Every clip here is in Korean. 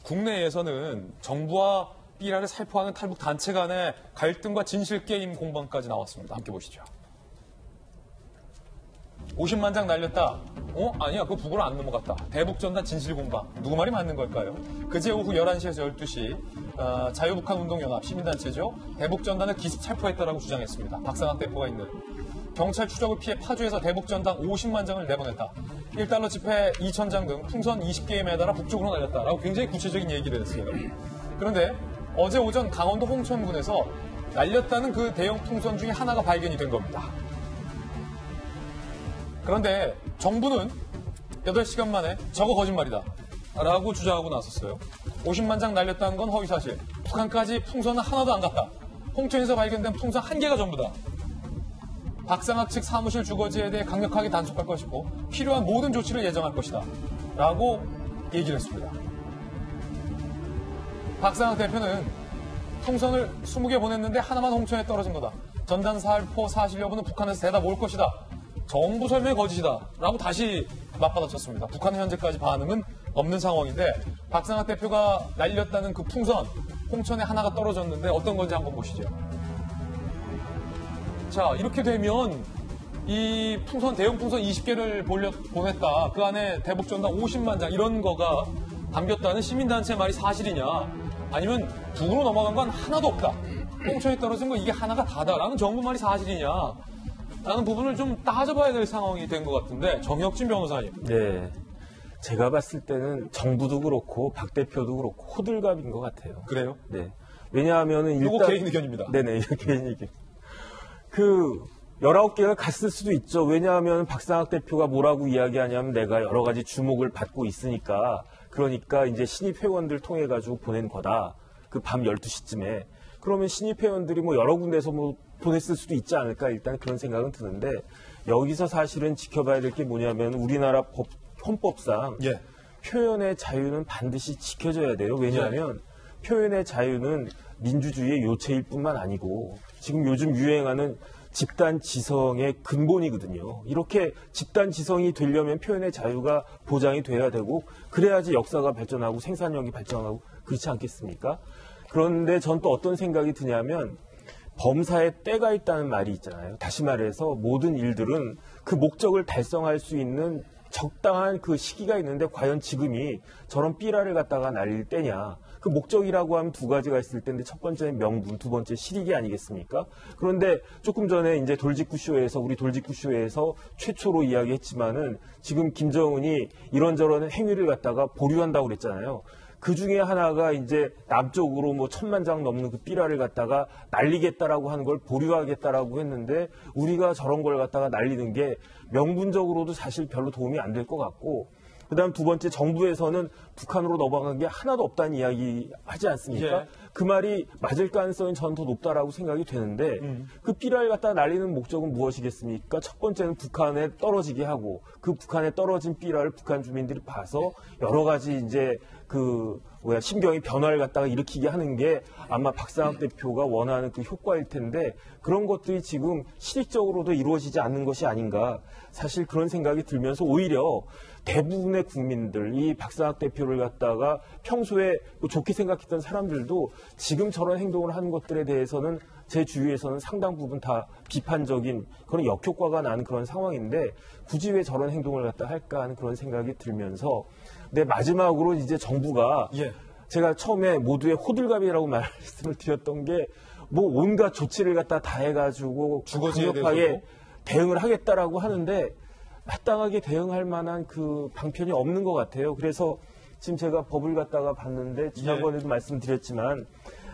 국내에서는 정부와 삐라를 살포하는 탈북 단체 간의 갈등과 진실 게임 공방까지 나왔습니다. 함께 보시죠. 50만 장 날렸다. 아니야, 그거 북으로 안 넘어갔다. 대북전단 진실 공방. 누구 말이 맞는 걸까요? 그제 오후 11시에서 12시 자유북한운동연합 시민단체죠. 대북전단을 기습 살포했다라고 주장했습니다. 박상학 대표가 있는. 경찰 추적을 피해 파주에서 대북전단 50만 장을 내보냈다. 1달러 지폐 2,000장 등 풍선 20개에 매달아 북쪽으로 날렸다라고 굉장히 구체적인 얘기를 했어요. 그런데 어제 오전 강원도 홍천군에서 날렸다는 그 대형 풍선 중에 하나가 발견이 된 겁니다. 그런데 정부는 8시간 만에 저거 거짓말이다 라고 주장하고 나섰어요. 50만 장 날렸다는 건 허위사실. 북한까지 풍선은 하나도 안 갔다. 홍천에서 발견된 풍선 1개가 전부다. 박상학 측 사무실 주거지에 대해 강력하게 단속할 것이고 필요한 모든 조치를 예정할 것이다 라고 얘기를 했습니다. 박상학 대표는 풍선을 20개 보냈는데 하나만 홍천에 떨어진 거다. 전단 살포 사실 여부는 북한에서 대답 올 것이다. 정부 설명이 거짓이다 라고 다시 맞받아쳤습니다. 북한의 현재까지 반응은 없는 상황인데 박상학 대표가 날렸다는 그 풍선 홍천에 하나가 떨어졌는데 어떤 건지 한번 보시죠. 자, 이렇게 되면 이 풍선, 대형 풍선 20개를 보냈다. 그 안에 대북전단 50만 장 이런 거가 담겼다는 시민단체 말이 사실이냐, 아니면 북으로 넘어간 건 하나도 없다. 홍천에 떨어진 거 이게 하나가 다다라는 정부 말이 사실이냐 라는 부분을 좀 따져봐야 될 상황이 된 것 같은데, 정혁진 변호사님. 네. 제가 봤을 때는 정부도 그렇고 박 대표도 그렇고 호들갑인 것 같아요. 그래요? 네. 왜냐하면은 일단. 이거 개인 의견입니다. 네네, 개인 의견. 19개가 갔을 수도 있죠. 왜냐하면 박상학 대표가 뭐라고 이야기하냐면 내가 여러 가지 주목을 받고 있으니까, 그러니까 이제 신입 회원들 통해 가지고 보낸 거다. 그 밤 12시쯤에. 그러면 신입 회원들이 뭐 여러 군데서 뭐 보냈을 수도 있지 않을까, 일단 그런 생각은 드는데, 여기서 사실은 지켜봐야 될 게 뭐냐면 우리나라 헌법상 예. 표현의 자유는 반드시 지켜져야 돼요. 왜냐하면 표현의 자유는 민주주의의 요체일 뿐만 아니고 지금 요즘 유행하는 집단 지성의 근본이거든요. 이렇게 집단 지성이 되려면 표현의 자유가 보장이 돼야 되고, 그래야지 역사가 발전하고 생산력이 발전하고 그렇지 않겠습니까? 그런데 전 또 어떤 생각이 드냐면, 범사에 때가 있다는 말이 있잖아요. 다시 말해서 모든 일들은 그 목적을 달성할 수 있는 적당한 그 시기가 있는데, 과연 지금이 저런 삐라를 갖다가 날릴 때냐. 그 목적이라고 하면 두 가지가 있을 텐데, 첫 번째는 명분, 두 번째 실익이 아니겠습니까? 그런데 조금 전에 이제 우리 돌직구쇼에서 최초로 이야기했지만은, 지금 김정은이 이런저런 행위를 갖다가 보류한다고 그랬잖아요. 그 중에 하나가 이제 남쪽으로 뭐 1,000만 장 넘는 그 삐라를 갖다가 날리겠다라고 하는 걸 보류하겠다라고 했는데, 우리가 저런 걸 갖다가 날리는 게 명분적으로도 사실 별로 도움이 안 될 것 같고, 그다음 두 번째, 정부에서는 북한으로 넘어간 게 하나도 없다는 이야기 하지 않습니까? 예. 그 말이 맞을 가능성이 저는 더 높다라고 생각이 되는데, 그 삐라를 갖다가 날리는 목적은 무엇이겠습니까? 첫 번째는 북한에 떨어지게 하고, 그 북한에 떨어진 삐라를 북한 주민들이 봐서 여러 가지 이제 심경의 변화를 갖다가 일으키게 하는 게 아마 박상학 대표가 원하는 그 효과일 텐데, 그런 것들이 지금 실익적으로도 이루어지지 않는 것이 아닌가, 사실 그런 생각이 들면서, 오히려 대부분의 국민들, 이 박상학 대표를 갖다가 평소에 좋게 생각했던 사람들도 지금 저런 행동을 하는 것들에 대해서는 제 주위에서는 상당 부분 다 비판적인 그런 역효과가 나는 그런 상황인데, 굳이 왜 저런 행동을 갖다 할까 하는 그런 생각이 들면서, 근데 마지막으로 이제 정부가, 제가 처음에 모두의 호들갑이라고 말씀을 드렸던 게, 뭐 온갖 조치를 갖다 다 해가지고 강력하게 대응을 하겠다라고 하는데, 마땅하게 대응할 만한 그 방편이 없는 것 같아요. 그래서 지금 제가 법을 갖다가 봤는데, 지난번에도 말씀드렸지만,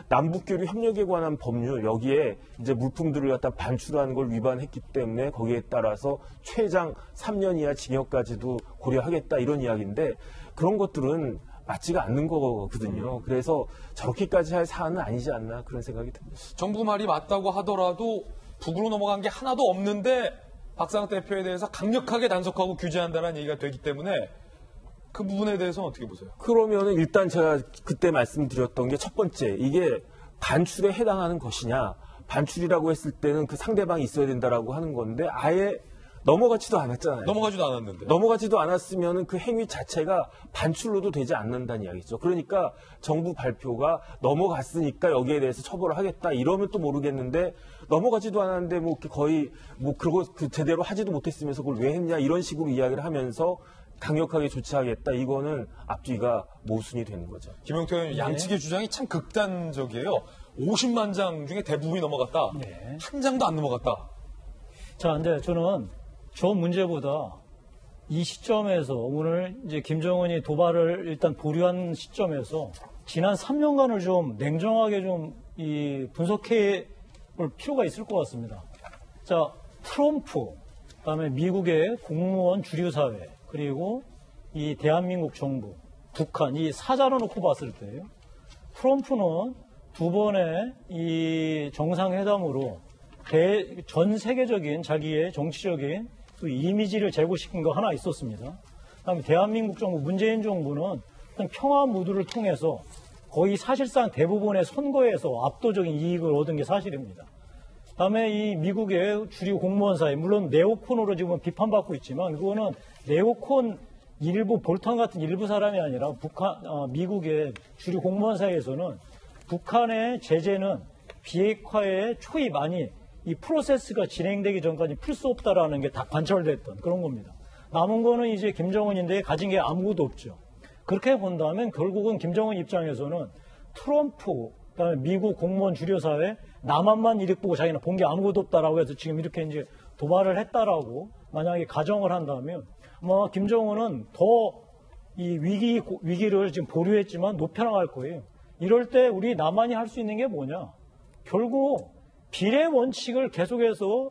남북교류 협력에 관한 법률, 여기에 이제 물품들을 갖다 반출하는 걸 위반했기 때문에 거기에 따라서 최장 3년 이하 징역까지도 고려하겠다, 이런 이야기인데, 그런 것들은 맞지가 않는 거거든요. 그래서 저렇게까지 할 사안은 아니지 않나, 그런 생각이 듭니다. 정부 말이 맞다고 하더라도 북으로 넘어간 게 하나도 없는데 박상학 대표에 대해서 강력하게 단속하고 규제한다는 얘기가 되기 때문에, 그 부분에 대해서는 어떻게 보세요? 그러면은 일단 제가 그때 말씀드렸던 게, 첫 번째, 이게 반출에 해당하는 것이냐, 반출이라고 했을 때는 그 상대방이 있어야 된다라고 하는 건데, 아예 넘어가지도 않았잖아요. 넘어가지도 않았는데. 넘어가지도 않았으면 그 행위 자체가 반출로도 되지 않는다는 이야기죠. 그러니까 정부 발표가 넘어갔으니까 여기에 대해서 처벌을 하겠다 이러면 또 모르겠는데 넘어가지도 않았는데 뭐 거의 뭐 그러고 제대로 하지도 못했으면서 그걸 왜 했냐 이런 식으로 이야기를 하면서 강력하게 조치하겠다. 이거는 앞뒤가 모순이 되는 거죠. 김용태 의원님, 양측의 주장이 참 극단적이에요. 50만 장 중에 대부분이 넘어갔다. 네. 한 장도 안 넘어갔다. 자, 근데 저는 저 문제보다 이 시점에서 오늘 이제 김정은이 도발을 일단 보류한 시점에서 지난 3년간을 좀 냉정하게 좀 이 분석해 볼 필요가 있을 것 같습니다. 자, 트럼프, 그다음에 미국의 공무원 주류사회, 그리고 이 대한민국 정부, 북한, 이 사자로 놓고 봤을 때 트럼프는 두 번의 이 정상회담으로 전 세계적인 자기의 정치적인 또 이미지를 제고시킨 거 하나 있었습니다. 그다음에 대한민국 정부, 문재인 정부는 어떤 평화 무드를 통해서 거의 사실상 대부분의 선거에서 압도적인 이익을 얻은 게 사실입니다. 그다음에 이 미국의 주류 공무원 사회, 물론 네오콘으로 지금 비판받고 있지만 그거는 네오콘 일부 볼턴 같은 일부 사람이 아니라 미국의 주류 공무원 사회에서는 북한의 제재는 비핵화의 초입 아니 이 프로세스가 진행되기 전까지 풀 수 없다라는 게 다 관철됐던 그런 겁니다. 남은 거는 이제 김정은인데 가진 게 아무것도 없죠. 그렇게 본다면 결국은 김정은 입장에서는 트럼프, 그다음에 미국 공무원 주류사회, 남한만 이득 보고 자기는 본 게 아무것도 없다라고 해서 지금 이렇게 이제 도발을 했다라고 만약에 가정을 한다면 아마 김정은은 더 이 위기를 지금 보류했지만 높여나갈 거예요. 이럴 때 우리 남한이 할 수 있는 게 뭐냐? 결국 비례 원칙을 계속해서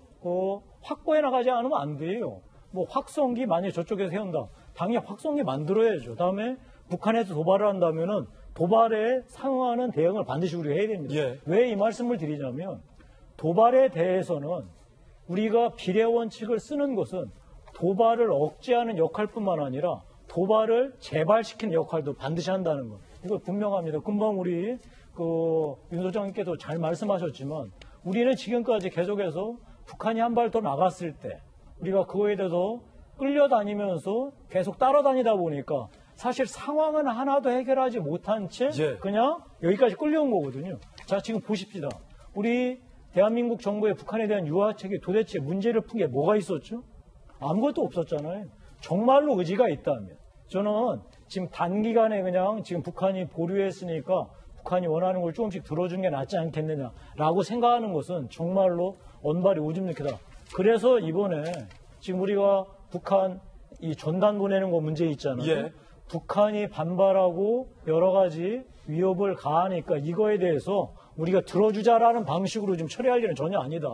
확보해 나가지 않으면 안 돼요. 뭐 확성기 만약에 저쪽에서 세운다. 당연히 확성기 만들어야죠. 다음에 북한에서 도발을 한다면은 도발에 상응하는 대응을 반드시 우리가 해야 됩니다. 예. 왜 이 말씀을 드리냐면 도발에 대해서는 우리가 비례 원칙을 쓰는 것은 도발을 억제하는 역할뿐만 아니라 도발을 재발시키는 역할도 반드시 한다는 것. 이거 분명합니다. 금방 우리 윤 소장님께도 잘 말씀하셨지만 우리는 지금까지 계속해서 북한이 한 발 더 나갔을 때 우리가 그거에 대해서 끌려다니면서 계속 따라다니다 보니까 사실 상황은 하나도 해결하지 못한 채 예. 그냥 여기까지 끌려온 거거든요. 자, 지금 보십시다. 우리 대한민국 정부의 북한에 대한 유화책이 도대체 문제를 푼 게 뭐가 있었죠? 아무것도 없었잖아요. 정말로 의지가 있다면 저는 지금 단기간에 그냥 지금 북한이 보류했으니까 북한이 원하는 걸 조금씩 들어주는 게 낫지 않겠느냐라고 생각하는 것은 정말로 언발이 오줌 넣기다. 그래서 이번에 지금 우리가 북한 이 전단 보내는 거 문제 있잖아요. 예. 북한이 반발하고 여러 가지 위협을 가하니까 이거에 대해서 우리가 들어주자라는 방식으로 좀 처리할 일은 전혀 아니다.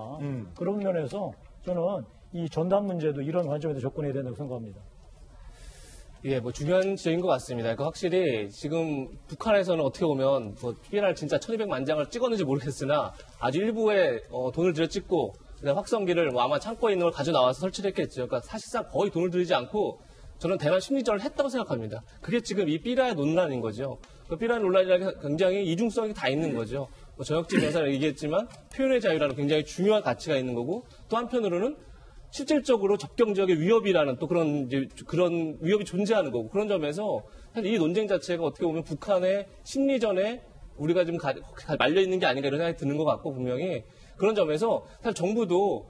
그런 면에서 저는 이 전단 문제도 이런 관점에서 접근해야 된다고 생각합니다. 예, 뭐 중요한 지적인 것 같습니다. 확실히 지금 북한에서는 어떻게 보면 뭐 PNR 진짜 1200만 장을 찍었는지 모르겠으나 아주 일부에 돈을 들여 찍고 그다음에 확성기를 뭐 아마 창고에 있는 걸 가져 나와서 설치를 했겠죠. 그러니까 사실상 거의 돈을 들이지 않고 저는 대만 심리전을 했다고 생각합니다. 그게 지금 이 삐라의 논란인 거죠. 그 삐라의 논란이라는 게 굉장히 이중성이 다 있는 거죠. 뭐 저역집 여사를 얘기했지만 표현의 자유라는 굉장히 중요한 가치가 있는 거고 또 한편으로는 실질적으로 접경 지역의 위협이라는 또 그런 위협이 존재하는 거고 그런 점에서 사실 이 논쟁 자체가 어떻게 보면 북한의 심리전에 우리가 좀 말려 있는 게 아닌가 이런 생각이 드는 것 같고 분명히 그런 점에서 사실 정부도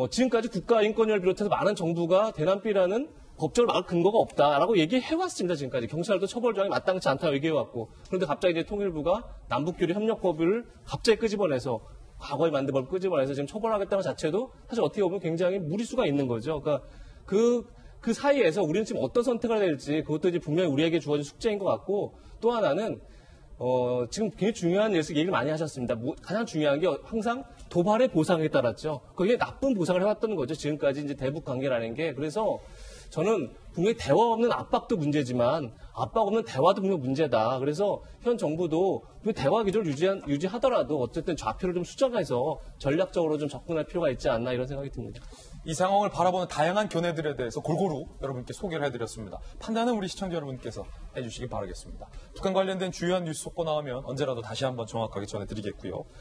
지금까지 국가인권위를 비롯해서 많은 정부가 대남비라는 법적으로 막을 근거가 없다라고 얘기해왔습니다. 지금까지 경찰도 처벌 조항이 마땅치 않다고 얘기해왔고 그런데 갑자기 이제 통일부가 남북교류 협력법을 갑자기 끄집어내서 과거에 만든 법을 끄집어내서 지금 처벌하겠다는 자체도 사실 어떻게 보면 굉장히 무리수가 있는 거죠. 그러니까 그 사이에서 우리는 지금 어떤 선택을 해야 될지 그것도 이제 분명히 우리에게 주어진 숙제인 것 같고 또 하나는 지금 굉장히 중요한 얘기를 많이 하셨습니다. 가장 중요한 게 항상 도발의 보상에 따랐죠. 그게 나쁜 보상을 해왔던 거죠. 지금까지 이제 대북 관계라는 게. 그래서 저는 분명히 대화 없는 압박도 문제지만 압박 없는 대화도 분명 문제다. 그래서 현 정부도 대화 기조를 유지하더라도 어쨌든 좌표를 좀 수정해서 전략적으로 좀 접근할 필요가 있지 않나 이런 생각이 듭니다. 이 상황을 바라보는 다양한 견해들에 대해서 골고루 여러분께 소개를 해드렸습니다. 판단은 우리 시청자 여러분께서 해주시기 바라겠습니다. 북한 관련된 주요한 뉴스 속보 나오면 언제라도 다시 한번 정확하게 전해드리겠고요.